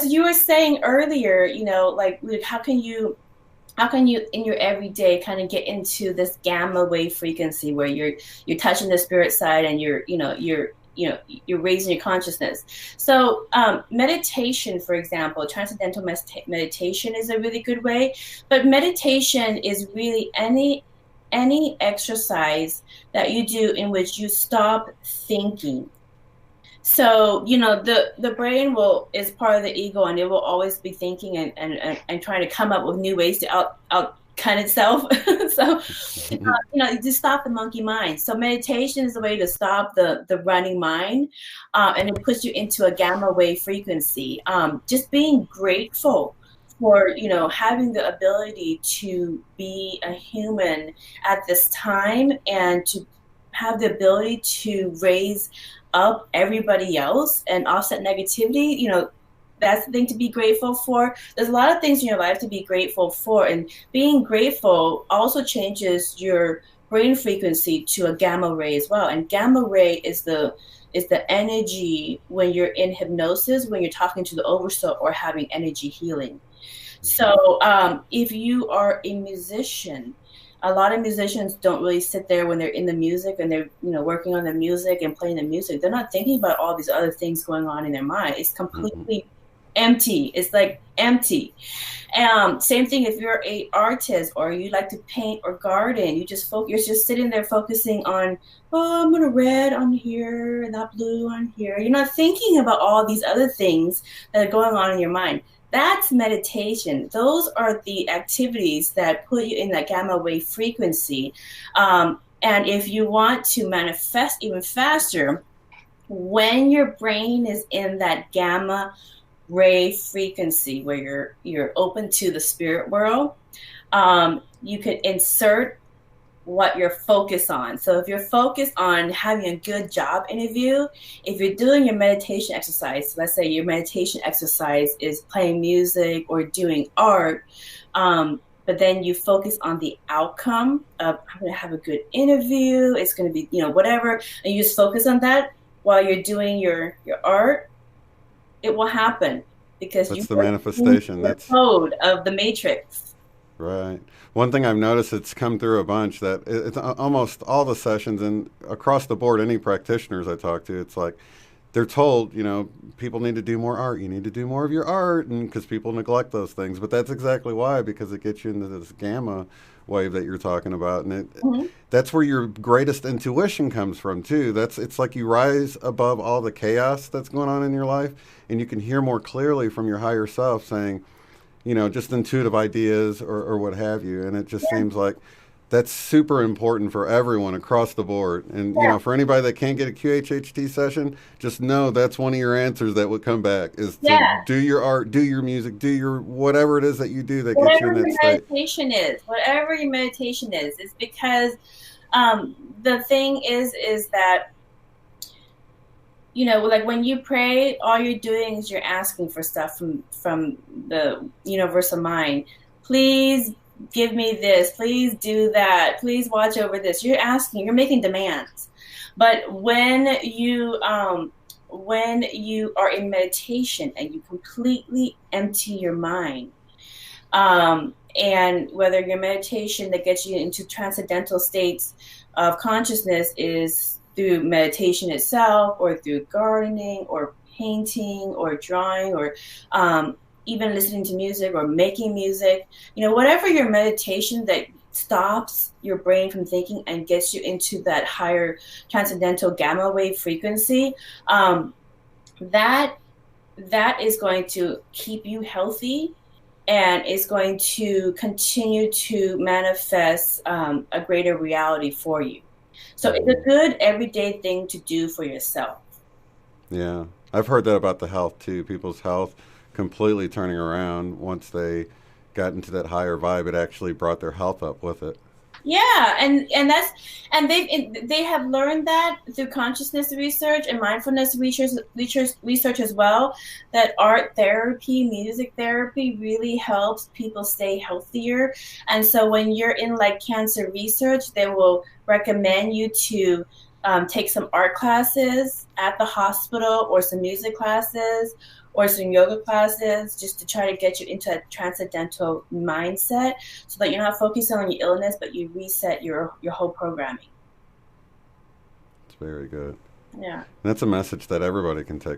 as you were saying earlier, like how can you in your everyday kind of get into this gamma wave frequency where you're touching the spirit side and you're raising your consciousness. So meditation, for example, transcendental meditation is a really good way, but meditation is really any exercise that you do in which you stop thinking. So, the brain is part of the ego, and it will always be thinking and trying to come up with new ways to out kind itself. So, you just stop the monkey mind. So meditation is a way to stop the running mind, and it puts you into a gamma wave frequency. Just being grateful for, having the ability to be a human at this time and to have the ability to raise up everybody else and offset negativity, that's the thing to be grateful for. There's a lot of things in your life to be grateful for, and being grateful also changes your brain frequency to a gamma ray as well. And gamma ray is the energy when you're in hypnosis, when you're talking to the oversoul or having energy healing. So if you are a musician, a lot of musicians don't really sit there when they're in the music and they're, working on the music and playing the music. They're not thinking about all these other things going on in their mind. It's completely empty. It's like empty. Same thing if you're a artist or you like to paint or garden. You're just sitting there focusing on, I'm going to red on here and that blue on here. You're not thinking about all these other things that are going on in your mind. That's meditation. Those are the activities that put you in that gamma wave frequency. And if you want to manifest even faster, when your brain is in that gamma ray frequency where you're open to the spirit world, you could insert what you're focused on. So if you're focused on having a good job interview, if you're doing your meditation exercise, let's say your meditation exercise is playing music or doing art, but then you focus on the outcome of, I'm going to have a good interview, it's going to be, whatever, and you just focus on that while you're doing your art, it will happen because that's the manifestation. That's the code of the matrix. Right. One thing I've noticed, it's come through a bunch, that it's almost all the sessions and across the board, any practitioners I talk to, it's like they're told, people need to do more art. You need to do more of your art, and because people neglect those things. But that's exactly why, because it gets you into this gamma wave that you're talking about, and that's where your greatest intuition comes from too. It's like you rise above all the chaos that's going on in your life, and you can hear more clearly from your higher self saying, just intuitive ideas or what have you. And it just seems like that's super important for everyone across the board. And, for anybody that can't get a QHHT session, just know that's one of your answers that would come back is to do your art, do your music, do your whatever it is that you do that gets you in that state. Whatever your meditation is, it's because the thing is that, like when you pray, all you're doing is you're asking for stuff from the universal mind. Please give me this. Please do that. Please watch over this. You're asking. You're making demands. But when you are in meditation and you completely empty your mind, and whether your meditation that gets you into transcendental states of consciousness is through meditation itself or through gardening or painting or drawing or even listening to music or making music, whatever your meditation that stops your brain from thinking and gets you into that higher transcendental gamma wave frequency, that is going to keep you healthy and is going to continue to manifest a greater reality for you. So it's a good everyday thing to do for yourself. Yeah. I've heard that about the health too. People's health completely turning around once they got into that higher vibe. It actually brought their health up with it. Yeah, and they have learned that through consciousness research and mindfulness research as well, that art therapy, music therapy really helps people stay healthier. And so when you're in like cancer research, they will recommend you to take some art classes at the hospital or some music classes or some yoga classes, just to try to get you into a transcendental mindset, so that you're not focusing on your illness, but you reset your whole programming. It's very good. Yeah. That's a message that everybody can take